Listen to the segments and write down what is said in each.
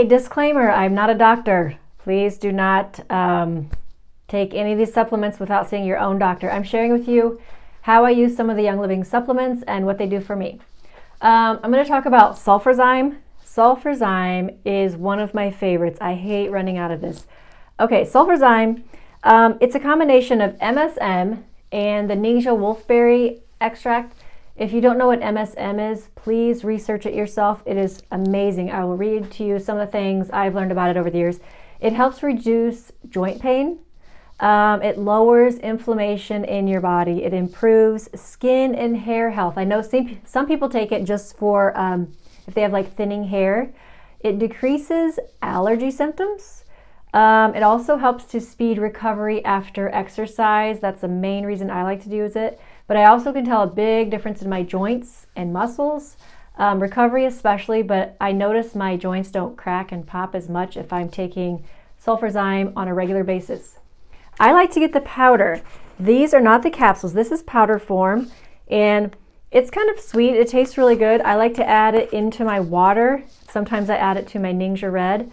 Okay, disclaimer, I'm not a doctor. Please do not take any of these supplements without seeing your own doctor. I'm sharing with you how I use some of the Yong Living supplements and what they do for me. I'm going to talk about Sulferzyme. Sulferzyme is one of my favorites. I hate running out of this. Okay, Sulferzyme, it's a combination of MSM and the Ningxia wolfberry extract. If you don't know what MSM is, please research it yourself. It is amazing. I will read to you some of the things I've learned about it over the years. It helps reduce joint pain. It lowers inflammation in your body. It improves skin and hair health. I know some people take it just for if they have like thinning hair. It decreases allergy symptoms. It also helps to speed recovery after exercise. That's the main reason I like to use it. But I also can tell a big difference in my joints and muscles, recovery especially, but I notice my joints don't crack and pop as much if I'm taking Sulferzyme on a regular basis. I like to get the powder. These are not the capsules. This is powder form, and it's kind of sweet. It tastes really good. I like to add it into my water. Sometimes I add it to my Ningxia Red.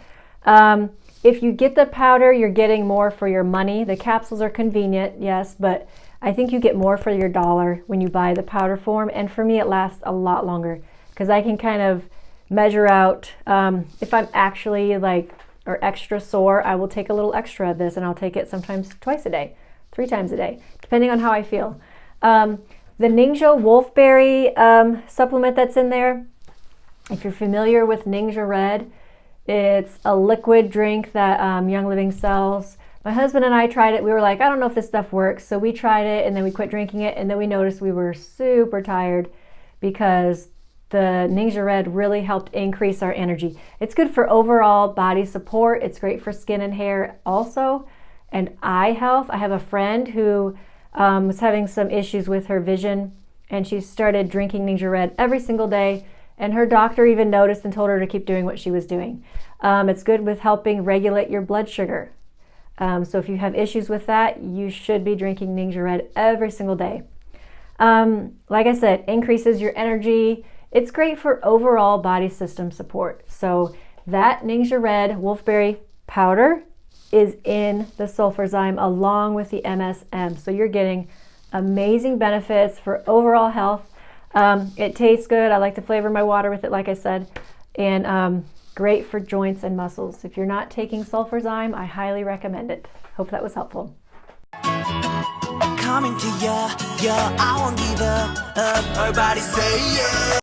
If you get the powder, you're getting more for your money. The capsules are convenient, yes, but I think you get more for your dollar when you buy the powder form. And for me, it lasts a lot longer because I can kind of measure out if I'm actually or extra sore, I will take a little extra of this, and I'll take it sometimes twice a day, 3 times a day, depending on how I feel. The Ningxia wolfberry supplement that's in there, if you're familiar with Ningxia Red, it's a liquid drink that Yong Living sells. My husband and I tried it. We were like, I don't know if this stuff works. So we tried it, and then we quit drinking it, and then we noticed we were super tired because the Ningxia Red really helped increase our energy. It's good for overall body support. It's great for skin and hair also, and eye health. I have a friend who was having some issues with her vision, and she started drinking Ningxia Red every single day, and her doctor even noticed and told her to keep doing what she was doing. It's good with helping regulate your blood sugar. So if you have issues with that, you should be drinking Ningxia Red every single day. Like I said, increases your energy. It's great for overall body system support. So that Ningxia Red wolfberry powder is in the Sulferzyme along with the MSM. So you're getting amazing benefits for overall health. It tastes good. I like to flavor my water with it, like I said, and great for joints and muscles. If you're not taking Sulferzyme, I highly recommend it. Hope that was helpful. Coming to ya, I won't give up. Everybody say yeah.